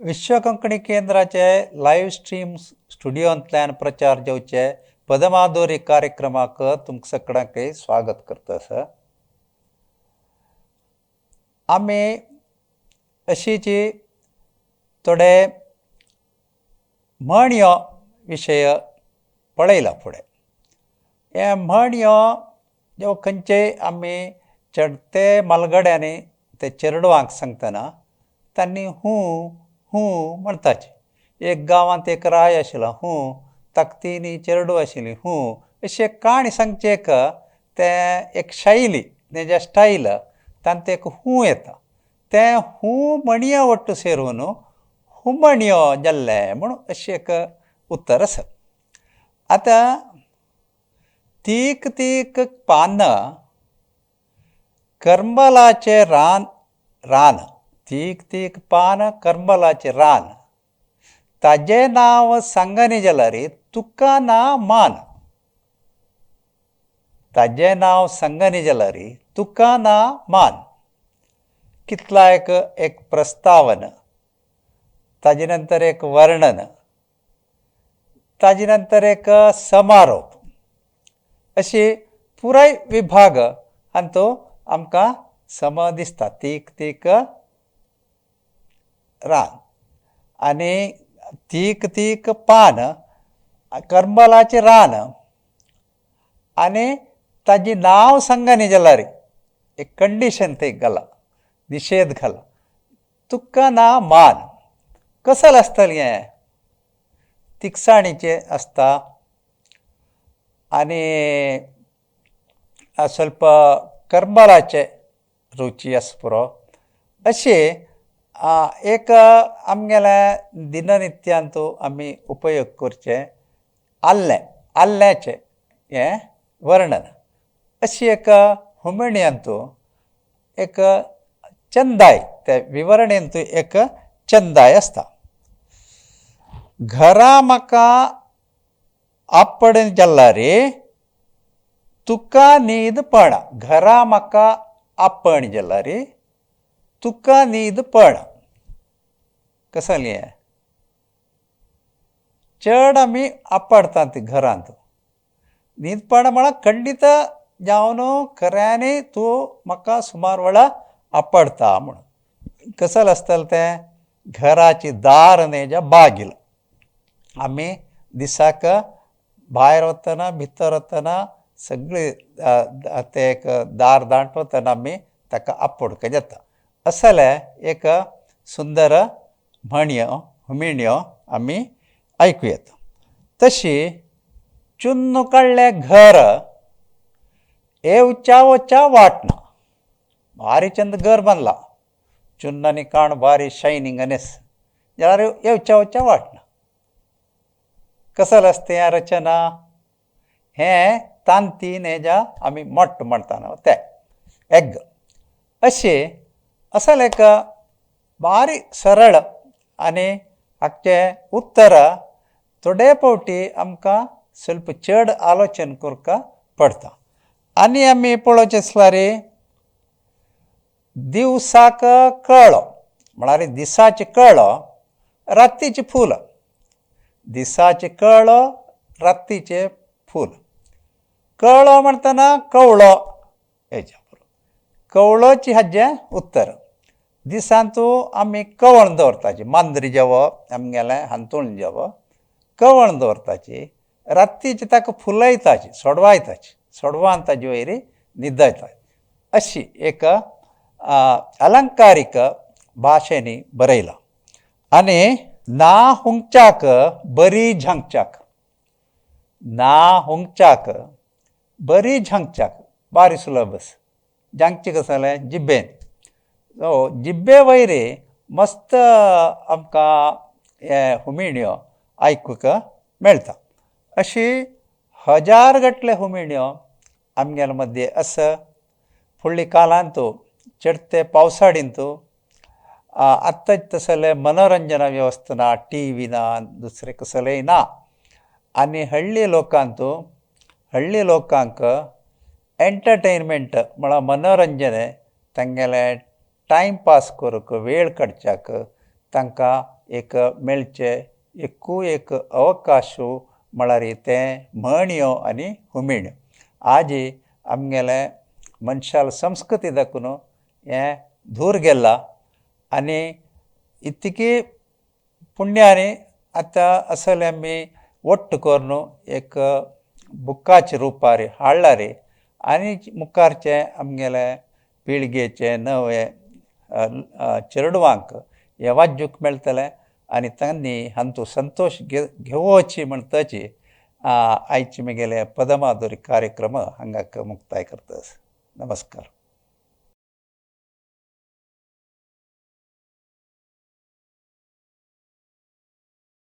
विश्व कोंकणी केंद्राचे live stream स्टुडिओंतल्यान प्रचार जेवचे पदमाधुरी कार्यक्रमाक तुमकां सगळ्यांक स्वागत करता सर. आमी अशीच थोडे म्हणयो विशय पळयला फुडें. हे म्हणयो जेव खंयचेय आमी चडते मलगड्यांनी ते चेडवांक सांगतना तांणी हूं हूं म्हणटाचे. एक गांवांत एक राय आशिल्लो हूं, ताका तीन चेडूं आशिल्लीं हूं. अशें काणी सांगचेक ते एक शैली तेजे स्टायल तांत एक हूं येता. तें हूं म्हणयो वट्ट सेरून हुमण्यो जाल्लें म्हूण अशें एक उत्तर आसा. आतां तीक तीक पानां करंबलाचें रान तीक तीक पान करंबलाचें रान ताजें नांव सांगनी जाल्यार तुका ना मान. ताजें नांव सांगनी जाल्यार तुका ना मान. कितलायक एक प्रस्तावन, ताजे नंतर एक वर्णन, ताजे नंतर एक समारोप, अशी पुराय विभाग हातूं आमकां सम दिसता. तीक तीक रान आनी तीक तीक पान करंबलाचें रान आनी ताजें नांव सांगनी जाल्यार एक कंडिशन थंय घाला, निशेध घाला, तुका ना मान. कसल आसतलें हें? तिकसाणीचें आसता आनी ಸ್ವಲ್ಪ करंबलाचे रुची आसा पुरो. अशें एक आमगेल्या दिननित्यांत आमी उपयोग करचे आल्ल्याचें हें वर्णन. अशी एक हुमण्यांत एक चंदाय, त्या विवरणेंत एक चंदाय आसता. घरा म्हाका आपड जाल्यार तुका न्हीद पडना. घरा म्हाका आपण जाल्यार तुका न्हीद पडना. कसली हें? चड आमी आपडटा ती घरांत. न्हीद पडना म्हळ्यार खंडीत जावन खऱ्यांनी तूं म्हाका सुमार वेळा आपडटा म्हूण. कसल आसतलें तें? घराची दार न्हेजा बागील. आमी दिसाक भायर वतना भितर वतना सगळी ते एक दार दांटवतना आमी ताका आपोडक जाता. असले एक सुंदर म्हणयो हुमण्यो आमी आयकुयात. तशी चुन्न काडलें घर येवच्या वच्या वाटना. भारी चंद घर बांदलां, चुन्नांनी काण भारी शायनींग आनेस जाल्यार येवच्या वच्या वाटना. कसल आसता हें रचना? हें तांतीन हेजा आमी मोट्ट म्हणटा न्हू तें एग्ग. अशें असल एक भारी सरळ आनी हाचें उत्तर थोडे फावटी आमकां ಸ್ವಲ್ಪ चड आलोचन करपाक पडटा. आनी आमी पळोवचें आसल्यार दिवसाक कळो म्हळ्यार दिसाचें कळो रातीचें फूल. दिसाचें कळो रातीचें फूल. कळो म्हणटना कवळो हेच्या कवळोची हाजें उत्तर. दिसांत आमी कवण दवरताची, मांद्री जेवप आमगेलें हांतूण जेवप, कवण दवरताची. रातीची ताका फुलयताची, सोडवायताची, सोडवान ताजे वयर न्हिदयता. अशी एक अलंकारीक भाशेनी बरयलां. आनी ना हुंगच्याक बरी झांकच्याक. ना हुंगच्याक बरी झांकच्याक भारी सुलभ आसा. झांकचें कसलें? जिब्बेन. जिब्बे वयर मस्त आमकां हे हुमण्यो आयकूंक मेळटा. अशी हजार गटले हुमण्यो आमगेले मदीं आसा. फुडल्या काळांत चडते पावसाळींत आत्ताच तसले मनोरंजना वेवस्था ना, टी व्ही ना, दुसरें कसलेंय ना. आनी हळ्ळी लोकांक एंटरटेनमेंट म्हळ्यार मनोरंजन तांगेलें टायम पास करूंक वेळ काडच्याक तांकां एक मेळचे एकू एक अवकाश म्हळ्यार तें म्हणयो आनी हुमिण आज आमगेले मनशाल संस्कृती दाखून हें दूर गेलां आनी इतकी पुण्यानी आतां असले आमी वट्ट करून एक बुकाच्या रुपार हाडला रे आनी मुखारचे आमगेले पिळगेचे नवे चेडवांक हे वाजूंक मेळटलें आनी तांणी हातूंत संतोश घेवची म्हण ताची आयचे म्हगेले पदमाधुरी कार्यक्रम हांगाक मुक्ताय करता. नमस्कार.